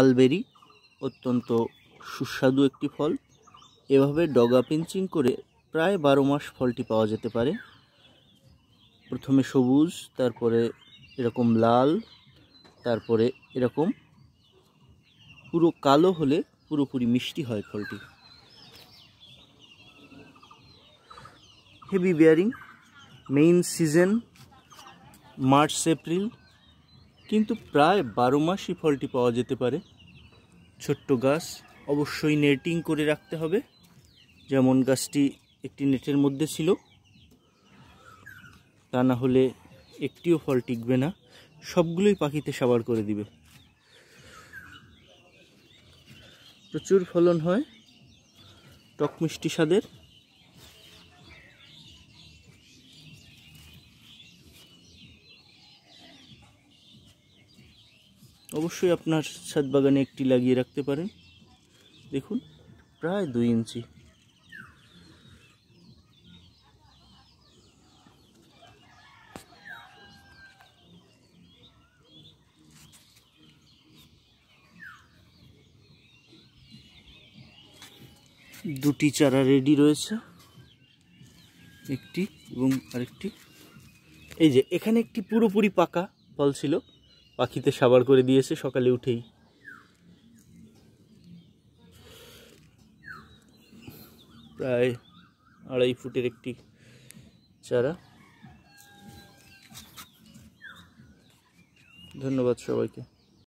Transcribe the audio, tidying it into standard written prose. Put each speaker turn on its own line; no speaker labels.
Mulberry অত্যন্ত সুস্বাদু একটি ফল। এভাবে ডগা পিঞ্চিং করে প্রায় 12 মাস ফলটি পাওয়া যেতে পারে। প্রথমে সবুজ, তারপরে এরকম লাল, তারপরে এরকম পুরো কালো হলে পুরোপুরি মিষ্টি হয় ফলটি। Heavy bearing, main season March April, কিন্তু প্রায় 12 মাসই ফলটি পাওয়া যেতে পারে। ছোট্ট গাছ, অবশ্যই নেটিং করে রাখতে হবে, যেমন গাছটি একটি নেটের মধ্যে ছিল, তা না হলে একটিও ফল টিকবে না, সবগুলোই পাখিতে সাবার করে দিবে। প্রচুর ফলন হয়, টক মিষ্টি স্বাদের। অবশ্যই আপনার ছাদ বাগানে একটি লাগিয়ে রাখতে পারেন। দেখুন, প্রায় 2 ইঞ্চি। দুটি চারা রেডি রয়েছে, একটি এবং আরেকটি। এই যে এখানে একটি পুরোপুরি পাকা ফল ছিল, পাখিতে সাবার করে দিয়েছে সকালে উঠেই। প্রায় 2.5 ফুটের একটি চারা। ধন্যবাদ সবাইকে।